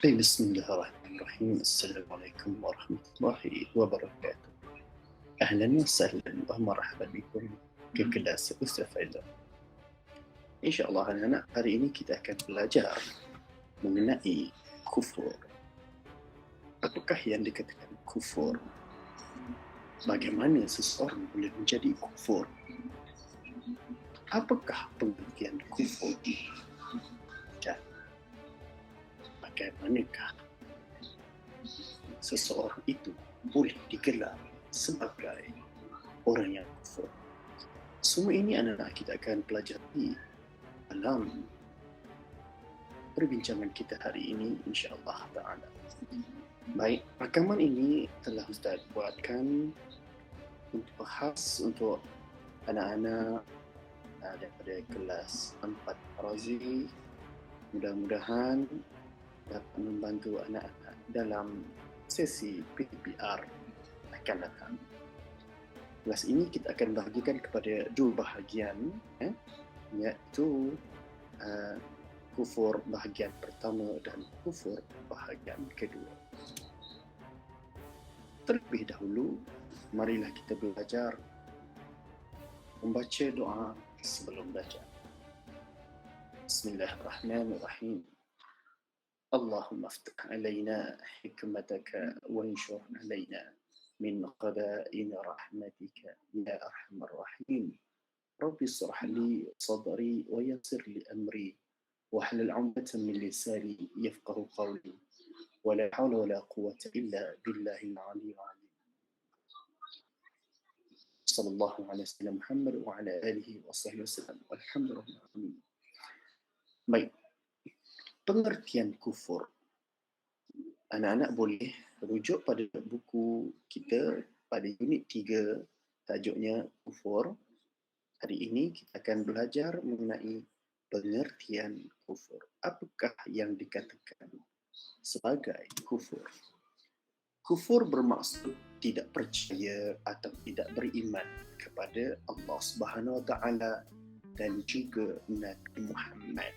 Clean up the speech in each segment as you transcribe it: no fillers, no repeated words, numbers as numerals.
Bismillahirrahmanirrahim. Assalamualaikum warahmatullahi wabarakatuh. Ahlan wa sahlan wa marhaban bikum ke kelas Ustaz Faizal. InsyaAllah anak-anak, hari ini kita akan belajar mengenai kufur. Apakah yang dikatakan kufur? Bagaimana seseorang boleh menjadi kufur? Apakah pengertian kufur? Dan bagaimanakah seseorang itu boleh digelar sebagai orang yang kufur? Semua ini anak-anak kita akan pelajari dalam perbincangan kita hari ini, insya-Allah ta'ala. Baik, rakaman ini telah Ustaz buatkan untuk khas untuk anak-anak daripada kelas 4 Razi. Mudah-mudahan dapat membantu anak-anak dalam sesi PPR akan datang. Kelas ini kita akan bahagikan kepada dua bahagian, iaitu kufur bahagian pertama dan kufur bahagian kedua. Terlebih dahulu, marilah kita belajar membaca doa sebelum belajar. Bismillahirrahmanirrahim. Allahumma aftah alaina hikmataka wa anshur alaina min qada'in rahmatika ya arhamar rahim. Rabbi israh li sadri wa yassir li amri wahlul 'uqdatam min lisani yafqahu qawli. Wala hawla wala quwwata illa billahil 'aliyyil 'azim. Sallallahu alaihi wasallam Muhammad wa ala alihi wa sahbihi wasallam. Alhamdulillah. Baik. Pengertian kufur. Anak-anak boleh rujuk pada buku kita pada unit 3, tajuknya kufur. Hari ini kita akan belajar mengenai pengertian kufur. Apakah yang dikatakan sebagai kufur? Kufur bermaksud tidak percaya atau tidak beriman kepada Allah Subhanahu Wa Taala dan juga Nabi Muhammad.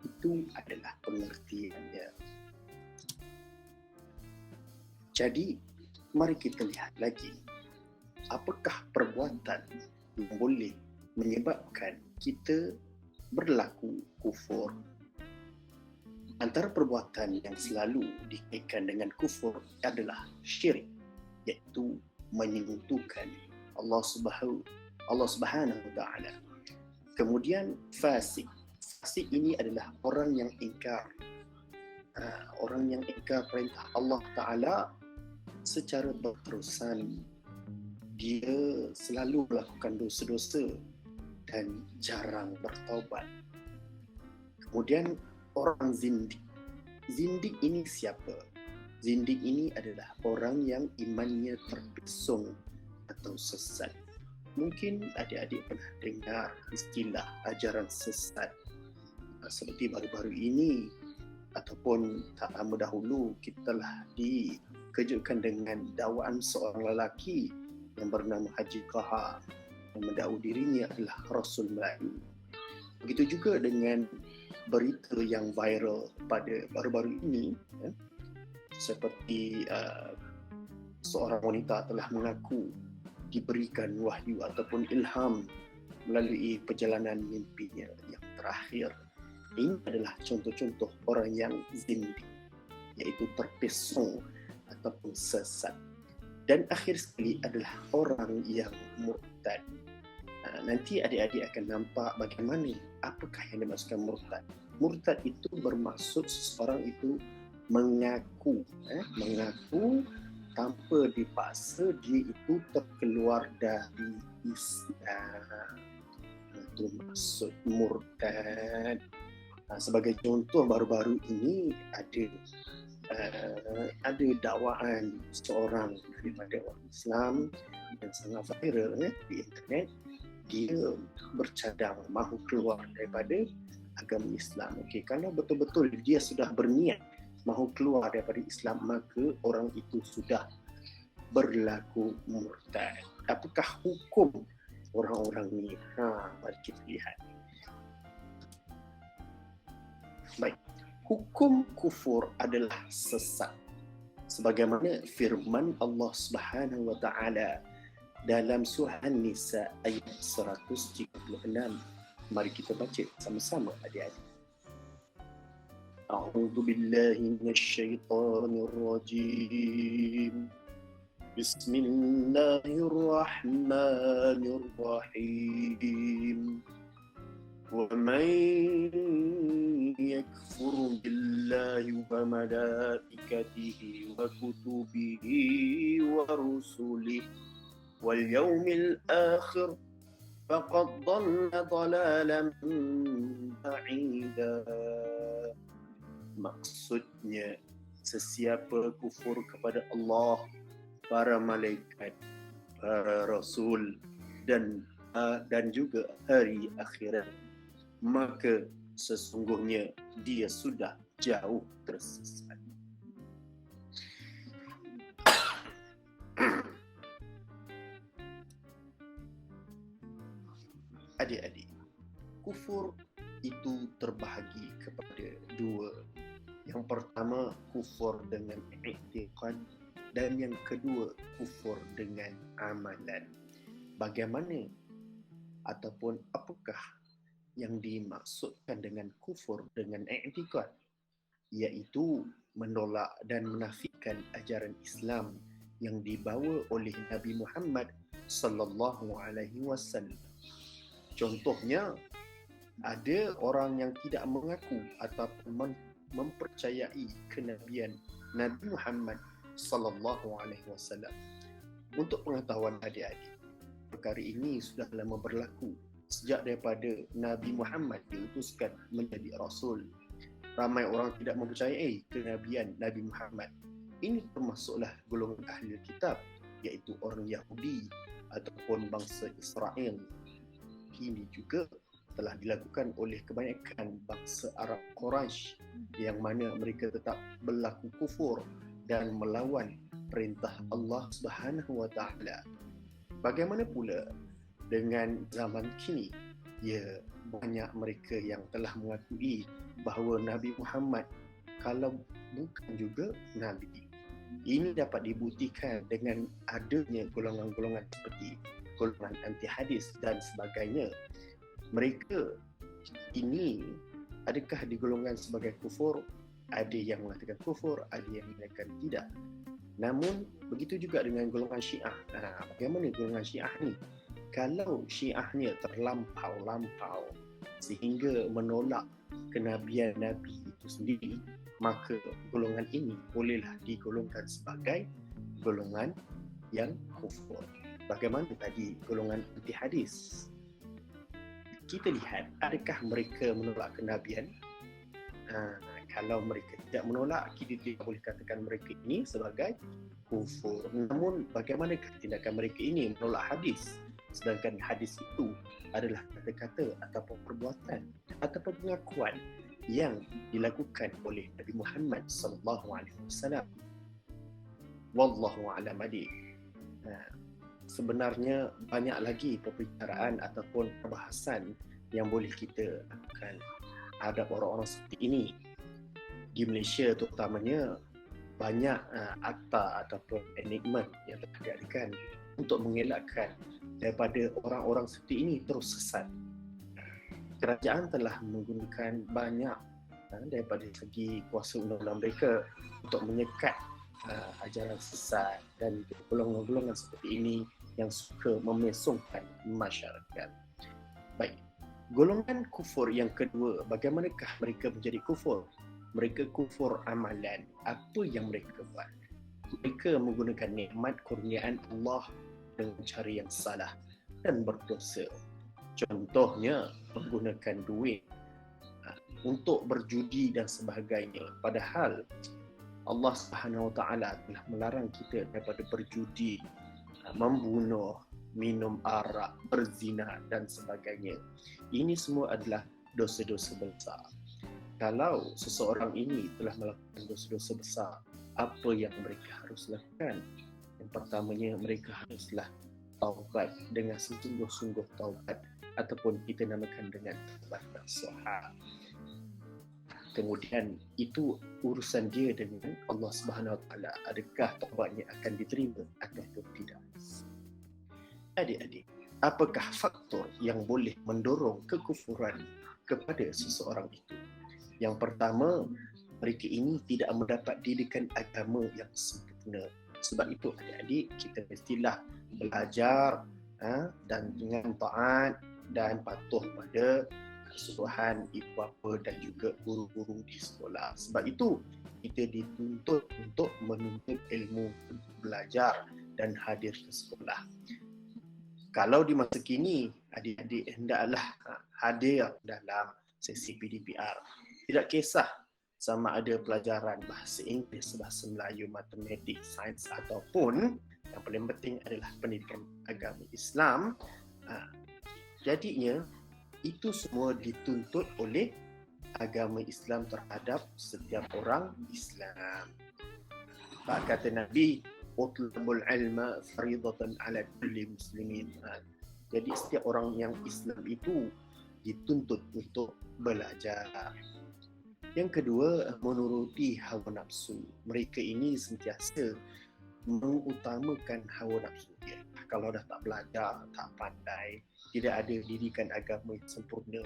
Itu adalah pengertiannya. Jadi, mari kita lihat lagi. Apakah perbuatan yang boleh menyebabkan kita berlaku kufur? Antara perbuatan yang selalu dikaitkan dengan kufur adalah syirik, iaitu menyentuhkan Allah Subhanahu Wa Taala. Kemudian fasik. Fasik ini adalah orang yang ingkar. Orang yang ingkar perintah Allah Ta'ala secara berterusan. Dia selalu melakukan dosa-dosa dan jarang bertaubat. Kemudian orang zindik. Zindik ini siapa? Zindik ini adalah orang yang imannya terpesong atau sesat. Mungkin adik-adik pernah dengar istilah ajaran sesat. Seperti baru-baru ini ataupun tak lama dahulu, kita telah dikejutkan dengan dakwaan seorang lelaki yang bernama Haji Kahar yang mendakwa dirinya adalah Rasul Melayu. Begitu juga dengan berita yang viral pada baru-baru ini, seperti seorang wanita telah mengaku diberikan wahyu ataupun ilham melalui perjalanan mimpinya yang terakhir. Ini adalah contoh-contoh orang yang zindik, iaitu terpesong ataupun sesat. Dan akhir sekali adalah orang yang murtad. Nanti adik-adik akan nampak bagaimana, apakah yang dimaksudkan murtad. Murtad itu bermaksud seseorang itu mengaku tanpa dipaksa dia itu terkeluar dari Islam. Itu maksud murtad. Sebagai contoh, baru-baru ini ada dakwaan seorang daripada orang Islam yang sangat viral di internet. Dia bercadang mahu keluar daripada agama Islam. Okey, kalau betul-betul dia sudah berniat mahu keluar daripada Islam, maka orang itu sudah berlaku murtad. Apakah hukum orang-orang ini? Mari kita lihat. Baik, hukum kufur adalah sesat. Sebagaimana firman Allah Subhanahu wa taala dalam surah An-Nisa ayat 136. Mari kita baca sama-sama adik-adik. A'udzu billahi minasyaitonir rajim. Bismillahirrahmanirrahim. ومن يكفر بالله وملائكته وكتبه ورسله واليوم الآخر فقد ضل ضلالا بعيدا. Maksudnya, sesiapa kufur kepada Allah, para malaikat, para rasul dan juga hari akhirat, maka sesungguhnya dia sudah jauh tersesat. Adik-adik, kufur itu terbahagi kepada dua. Yang pertama, kufur dengan i'tiqad, dan yang kedua, kufur dengan amalan. Bagaimana ataupun apakah yang dimaksudkan dengan kufur dengan i'tiqad? Iaitu menolak dan menafikan ajaran Islam yang dibawa oleh Nabi Muhammad sallallahu alaihi wasallam. Contohnya, ada orang yang tidak mengaku ataupun mempercayai kenabian Nabi Muhammad sallallahu alaihi wasallam. Untuk pengetahuan adik-adik, perkara ini sudah lama berlaku sejak daripada Nabi Muhammad diutuskan menjadi Rasul. Ramai orang tidak mempercayai kenabian Nabi Muhammad. Ini termasuklah golongan ahli kitab, iaitu orang Yahudi ataupun bangsa Israel. Ini juga telah dilakukan oleh kebanyakan bangsa Arab Quraisy, yang mana mereka tetap berlaku kufur dan melawan perintah Allah Subhanahu wa taala. Bagaimana pula dengan zaman kini? Ya, banyak mereka yang telah mengakui bahawa Nabi Muhammad kalau bukan juga Nabi. Ini dapat dibuktikan dengan adanya golongan-golongan seperti golongan anti hadis dan sebagainya. Mereka ini adakah digolongkan sebagai kufur? Ada yang mengatakan kufur, ada yang mengatakan tidak. Namun begitu juga dengan golongan Syiah. Bagaimana golongan Syiah ni? Kalau Syiahnya terlampau sehingga menolak kenabian Nabi itu sendiri, maka golongan ini bolehlah digolongkan sebagai golongan yang kufur. Bagaimana tadi golongan anti hadis? Kita lihat, adakah mereka menolak kenabian? Kalau mereka tidak menolak, kita tidak boleh katakan mereka ini sebagai kufur. Namun bagaimanakah tindakan mereka ini menolak hadis? Sedangkan hadis itu adalah kata-kata ataupun perbuatan ataupun pengakuan yang dilakukan oleh Nabi Muhammad sallallahu alaihi wasallam. Wallahu a'lam adik. Sebenarnya banyak lagi perbicaraan ataupun perbahasan yang boleh kita lakukan terhadap orang-orang seperti ini. Di Malaysia terutamanya banyak akta ataupun enigma yang telah diadakan untuk mengelakkan daripada orang-orang seperti ini terus sesat. Kerajaan telah menggunakan banyak daripada segi kuasa undang-undang mereka untuk menyekat ajaran sesat dan golongan-golongan seperti ini yang suka memesongkan masyarakat. Baik, golongan kufur yang kedua, bagaimanakah mereka menjadi kufur? Mereka kufur amalan. Apa yang mereka buat? Mereka menggunakan nikmat kurniaan Allah dengan cara yang salah dan berdosa. Contohnya, menggunakan duit untuk berjudi dan sebagainya. Padahal Allah Subhanahu Wa Taala telah melarang kita daripada berjudi, membunuh, minum arak, berzina dan sebagainya. Ini semua adalah dosa-dosa besar. Kalau seseorang ini telah melakukan dosa-dosa besar, apa yang mereka harus lakukan? Yang pertamanya, mereka haruslah taubat dengan sungguh-sungguh taubat, ataupun kita namakan dengan taubat nasuha. Kemudian itu urusan dia dengan Allah Subhanahu Wa Taala. Adakah taubatnya akan diterima ataupun tidak? Adik-adik, apakah faktor yang boleh mendorong kekufuran kepada seseorang itu? Yang pertama, mereka ini tidak mendapat didikan agama yang sempurna. Sebab itu adik-adik, kita mestilah belajar dan dengan taat dan patuh pada suruhan ibu bapa dan juga guru-guru di sekolah. Sebab itu kita dituntut untuk menuntut ilmu, belajar dan hadir ke sekolah. Kalau di masa kini adik-adik hendaklah hadir dalam sesi PDPR. Tidak kisah sama ada pelajaran bahasa Inggeris, bahasa Melayu, matematik, sains ataupun yang paling penting adalah pendidikan agama Islam. Jadinya itu semua dituntut oleh agama Islam terhadap setiap orang Islam. Pak kata Nabi, utlubul ilma faridatan ala kulli muslimin. Jadi setiap orang yang Islam itu dituntut untuk belajar. Yang kedua, menuruti hawa nafsu. Mereka ini sentiasa mengutamakan hawa nafsu dia. Kalau dah tak belajar, tak pandai, tidak ada didikan agama yang sempurna,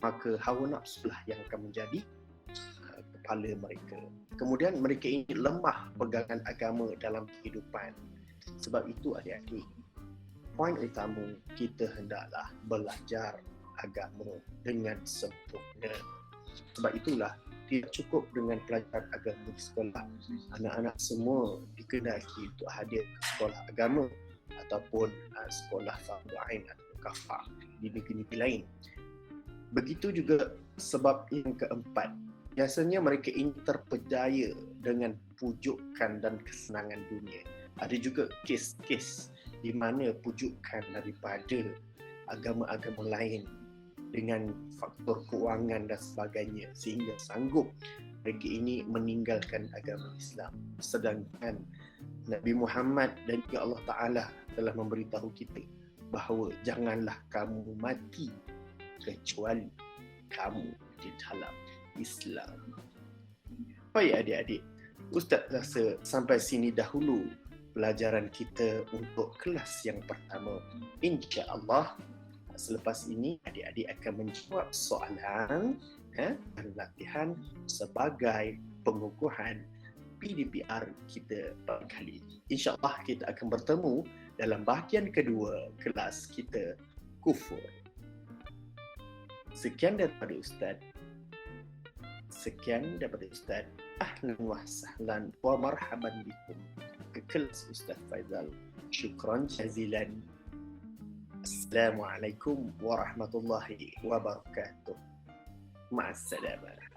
maka hawa nafsu lah yang akan menjadi kepala mereka. Kemudian mereka ini lemah pegangan agama dalam kehidupan. Sebab itu adik-adik, poin utama kita hendaklah belajar agama dengan sempurna. Sebab itulah tidak cukup dengan pelajaran agama di sekolah. Anak-anak semua dikenaki untuk hadir ke sekolah agama ataupun sekolah fardu ain atau kafah di negeri lain. Begitu juga sebab yang keempat, biasanya mereka ini terpedaya dengan pujukan dan kesenangan dunia. Ada juga kes-kes di mana pujukan daripada agama-agama lain dengan faktor keuangan dan sebagainya sehingga sanggup mereka ini meninggalkan agama Islam. Sedangkan Nabi Muhammad dan juga Allah Ta'ala telah memberitahu kita bahawa janganlah kamu mati kecuali kamu di dalam Islam. Baik adik-adik, Ustaz rasa sampai sini dahulu pelajaran kita untuk kelas yang pertama. InsyaAllah selepas ini adik-adik akan menjawab soalan dan latihan sebagai pengukuhan PDPR kita pada kali ini. InsyaAllah kita akan bertemu dalam bahagian kedua kelas kita kufur. Sekian daripada Ustaz. Ahlan wa sahlan wa marhaban bikum ke kelas Ustaz Faizal. Syukran jazilan. Assalamualaikum warahmatullahi wabarakatuh. Ma'assalamah.